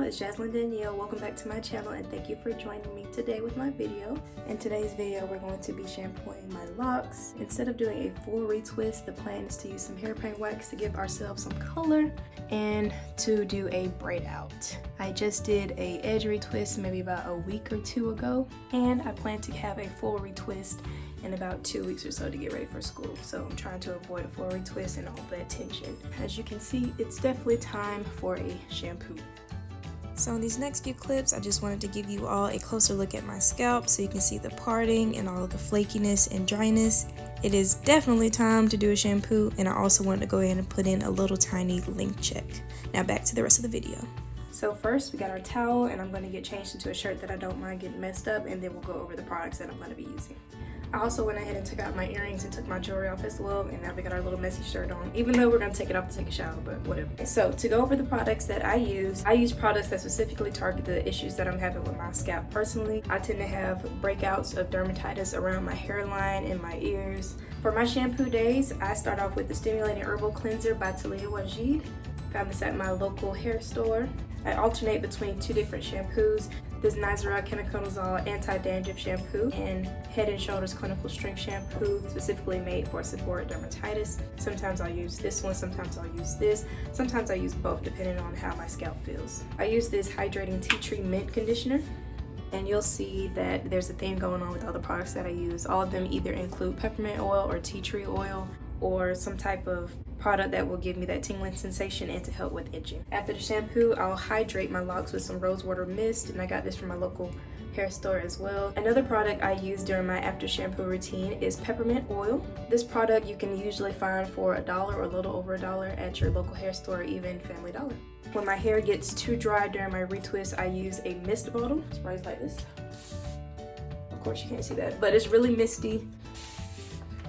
it's Jaslyn Danielle. Welcome back to my channel and thank you for joining me today with my video. In today's video, we're going to be shampooing my locks. Instead of doing a full retwist, the plan is to use some hairpin wax to give ourselves some color and to do a braid out. I just did a edge retwist maybe about a week or two ago, and I plan to have a full retwist in about 2 weeks or so to get ready for school. So I'm trying to avoid a full retwist and all that tension. As you can see, it's definitely time for a shampoo. So in these next few clips, I just wanted to give you all a closer look at my scalp so you can see the parting and all of the flakiness and dryness. It is definitely time to do a shampoo, and I also wanted to go ahead and put in a little tiny length check. Now back to the rest of the video. So first we got our towel, and I'm going to get changed into a shirt that I don't mind getting messed up, and then we'll go over the products that I'm going to be using. I also went ahead and took out my earrings and took my jewelry off as well, and now we got our little messy shirt on, even though we're going to take it off to take a shower, but whatever. So to go over the products that I use products that specifically target the issues that I'm having with my scalp. Personally, I tend to have breakouts of dermatitis around my hairline and my ears. For my shampoo days, I start off with the Stimulating Herbal Cleanser by Talia Wajid. Found this at my local hair store. I alternate between two different shampoos. This Nizoral Ketoconazole Anti-Dandruff Shampoo and Head & Shoulders Clinical Strength Shampoo, specifically made for seborrheic dermatitis. Sometimes I'll use this one, sometimes I'll use this. Sometimes I use both depending on how my scalp feels. I use this Hydrating Tea Tree Mint Conditioner, and you'll see that there's a theme going on with all the products that I use. All of them either include peppermint oil or tea tree oil, or some type of product that will give me that tingling sensation and to help with itching. After the shampoo, I'll hydrate my locks with some rose water mist, and I got this from my local hair store as well. Another product I use during my after shampoo routine is peppermint oil. This product you can usually find for $1 or a little over $1 at your local hair store or even Family Dollar. When my hair gets too dry during my retwist, I use a mist bottle. It sprays like this. Of course you can't see that, but it's really misty.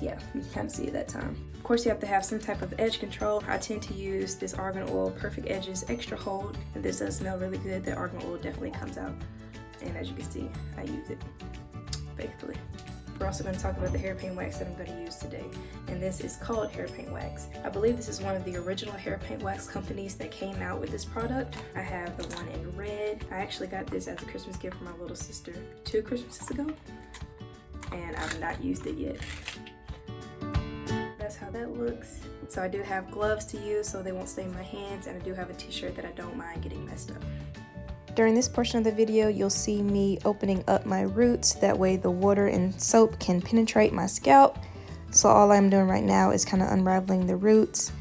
Yeah, you can kind of see it that time. Of course, you have to have some type of edge control. I tend to use this Argan Oil Perfect Edges Extra Hold, and this does smell really good. The Argan Oil definitely comes out, and as you can see, I use it faithfully. We're also going to talk about the hairpin wax that I'm going to use today, and this is called hairpin wax. I believe this is one of the original hairpin wax companies that came out with this product. I have the one in red. I actually got this as a Christmas gift from my little sister 2 Christmases ago, and I've not used it yet. That's how that looks. So I do have gloves to use so they won't stain my hands, and I do have a t-shirt that I don't mind getting messed up. During this portion of the video, you'll see me opening up my roots. That way the water and soap can penetrate my scalp. So all I'm doing right now is kind of unraveling the roots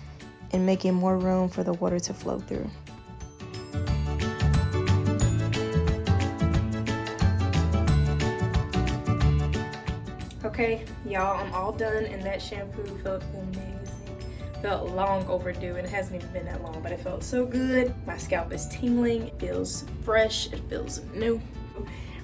and making more room for the water to flow through. Okay, y'all, I'm all done, and that shampoo felt amazing. Felt long overdue, and it hasn't even been that long, but it felt so good. My scalp is tingling, it feels fresh, it feels new.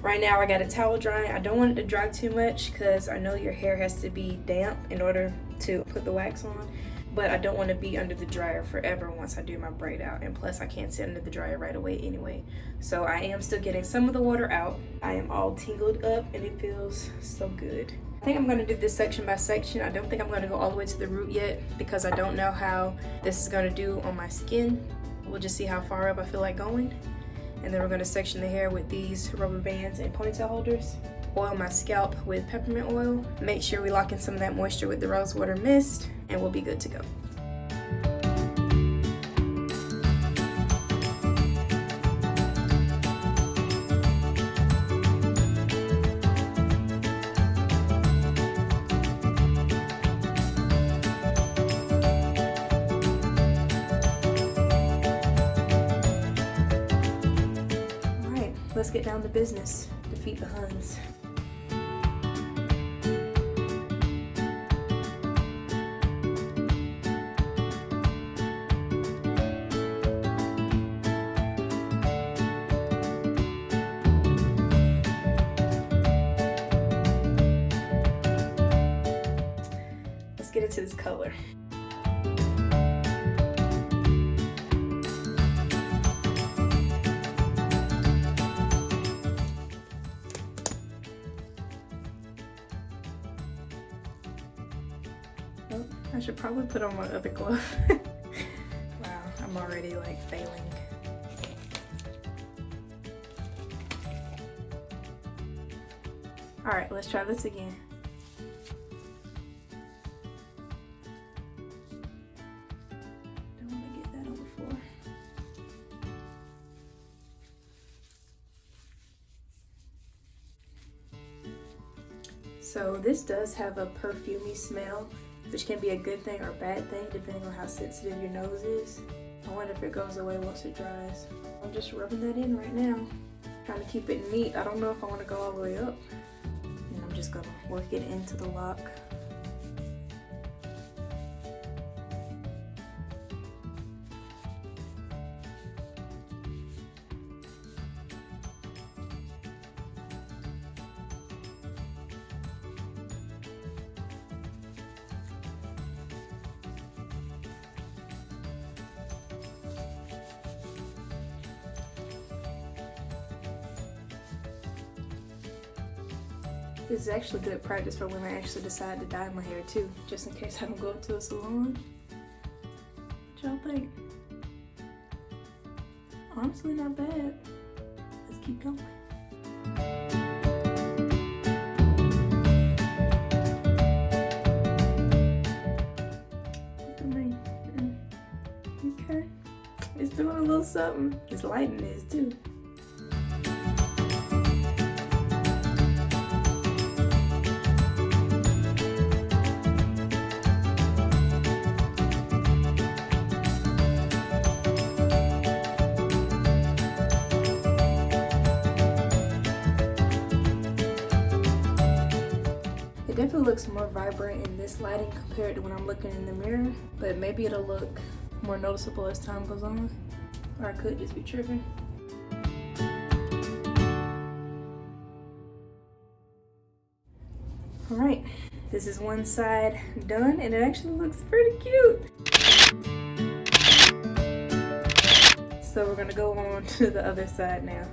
Right now I got a towel drying. I don't want it to dry too much because I know your hair has to be damp in order to put the wax on, but I don't want to be under the dryer forever once I do my braid out, and plus I can't sit under the dryer right away anyway. So I am still getting some of the water out. I am all tingled up and it feels so good. I think I'm going to do this section by section. I don't think I'm going to go all the way to the root yet because I don't know how this is going to do on my skin. We'll just see how far up I feel like going. And then we're going to section the hair with these rubber bands and ponytail holders. Oil my scalp with peppermint oil. Make sure we lock in some of that moisture with the rose water mist, and we'll be good to go. Let's get down to business. Defeat the Huns. Let's get into this color. I should probably put on my other glove. Wow, I'm already like failing. Alright, let's try this again. Don't want to get that on the floor. So this does have a perfumey smell, which can be a good thing or bad thing depending on how sensitive your nose is. I wonder if it goes away once it dries. I'm just rubbing that in right now, trying to keep it neat. I don't know if I want to go all the way up. And I'm just gonna work it into the lock. This is actually good practice for when I actually decide to dye my hair too, just in case I don't go up to a salon. What y'all think? Honestly, not bad. Let's keep going. Okay, it's doing a little something. This lighting is too. It definitely looks more vibrant in this lighting compared to when I'm looking in the mirror, but maybe it'll look more noticeable as time goes on, or I could just be tripping. All right, this is one side done, and it actually looks pretty cute. So we're gonna go on to the other side now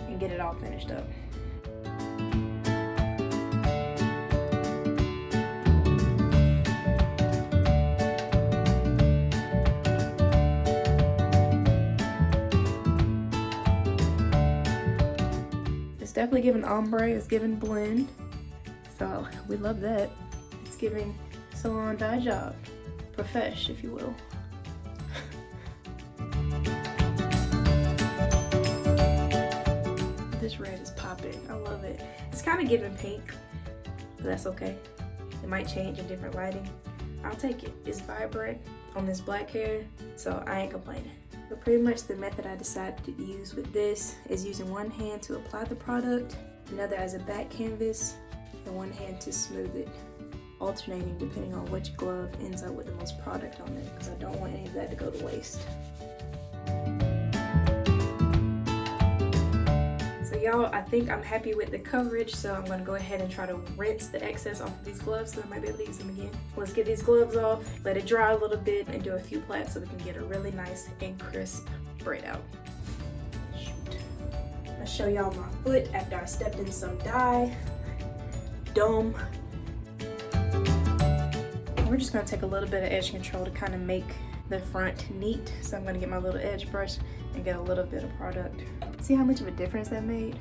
and get it all finished up. Definitely giving ombre, it's giving blend, so we love that. It's giving salon dye job, profesh, if you will. This red is popping, I love it. It's kind of giving pink, but that's okay. It might change in different lighting. I'll take it. It's vibrant on this black hair, so I ain't complaining. But pretty much the method I decided to use with this is using one hand to apply the product, another as a back canvas, and one hand to smooth it, alternating depending on which glove ends up with the most product on it, because I don't want any of that to go to waste. So y'all, I think I'm happy with the coverage, so I'm gonna go ahead and try to rinse the excess off of these gloves so I might be able to use them again. Let's get these gloves off, let it dry a little bit, and do a few plaits so we can get a really nice and crisp braid out. Shoot. I'll show y'all my foot after I stepped in some dye. Dumb. We're just gonna take a little bit of edge control to kind of make the front neat. So I'm gonna get my little edge brush and get a little bit of product. See how much of a difference that made?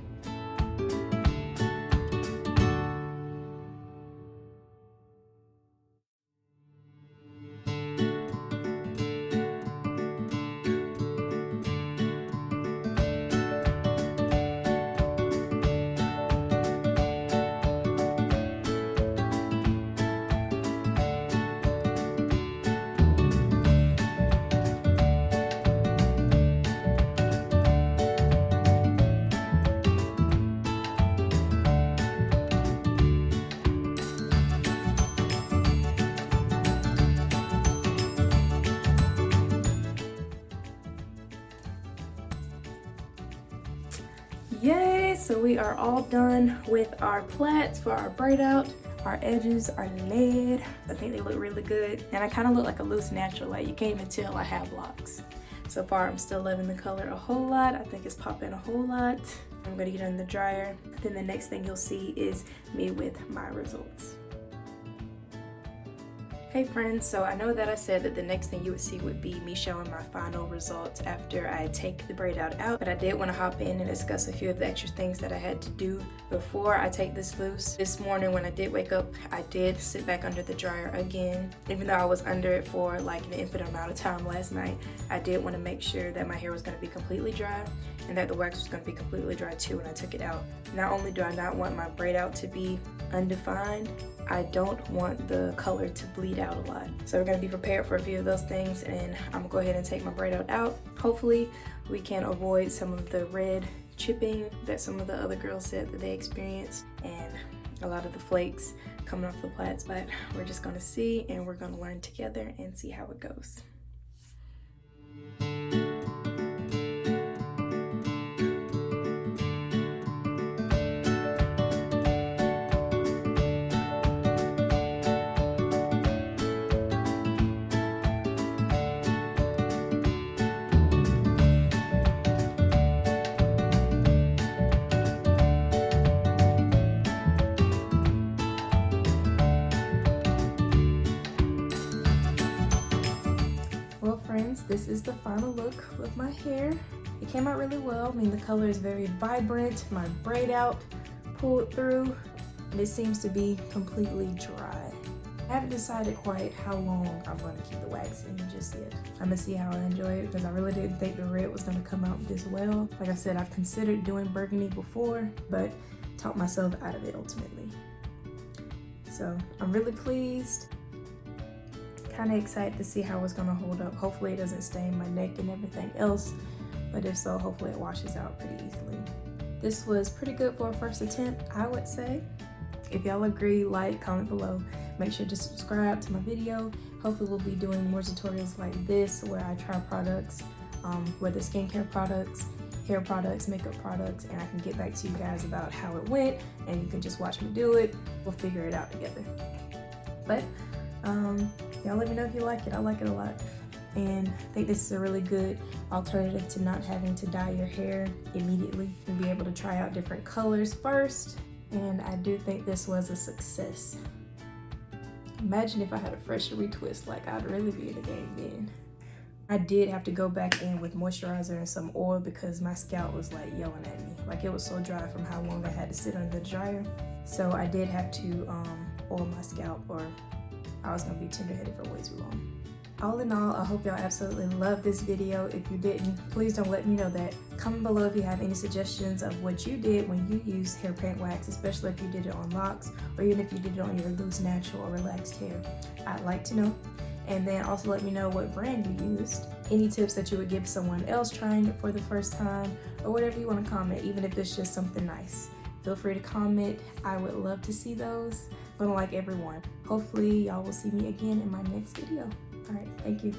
Yay! So we are all done with our plaits for our braid out. Our edges are laid. I think they look really good. And I kind of look like a loose natural. Like you can't even tell I have locks. So far I'm still loving the color a whole lot. I think it's popping a whole lot. I'm gonna get it in the dryer. Then the next thing you'll see is me with my results. Hey friends, so I know that I said that the next thing you would see would be me showing my final results after I take the braid out, but I did want to hop in and discuss a few of the extra things that I had to do before I take this loose. This morning when I did wake up, I did sit back under the dryer again. Even though I was under it for like an infinite amount of time last night, I did want to make sure that my hair was going to be completely dry and that the wax was going to be completely dry too when I took it out. Not only do I not want my braid out to be undefined, I don't want the color to bleed out a lot. So we're gonna be prepared for a few of those things, and I'm gonna go ahead and take my braid out. Hopefully we can avoid some of the red chipping that some of the other girls said that they experienced and a lot of the flakes coming off the plaits, but we're just gonna see and we're gonna learn together and see how it goes. Well friends, this is the final look of my hair. It came out really well. I mean, the color is very vibrant, my braid out pulled through, and it seems to be completely dry. I haven't decided quite how long I'm going to keep the wax in just yet. I'm going to see how I enjoy it because I really didn't think the red was going to come out this well. Like I said, I've considered doing burgundy before, but talked myself out of it ultimately. So I'm really pleased. Kind of excited to see how it's going to hold up. Hopefully it doesn't stain my neck and everything else, but if so, hopefully it washes out pretty easily. This was pretty good for a first attempt, I would say. If y'all agree, like, comment below. Make sure to subscribe to my video. Hopefully we'll be doing more tutorials like this where I try products, whether skincare products, hair products, makeup products, and I can get back to you guys about how it went, and you can just watch me do it. We'll figure it out together. But y'all let me know if you like it. I like it a lot, and I think this is a really good alternative to not having to dye your hair immediately and be able to try out different colors first. And I do think this was a success. Imagine if I had a fresh retwist, like I'd really be in the game then. I did have to go back in with moisturizer and some oil because my scalp was like yelling at me. Like it was so dry from how long I had to sit under the dryer. So I did have to oil my scalp or I was gonna be tender-headed for way too long. All in all, I hope y'all absolutely love this video. If you didn't, please don't let me know that. Comment below if you have any suggestions of what you did when you used hair paint wax, especially if you did it on locks or even if you did it on your loose, natural, or relaxed hair. I'd like to know. And then also let me know what brand you used. Any tips that you would give someone else trying it for the first time, or whatever you want to comment, even if it's just something nice. Feel free to comment. I would love to see those. I'm gonna like everyone. Hopefully y'all will see me again in my next video. All right, thank you.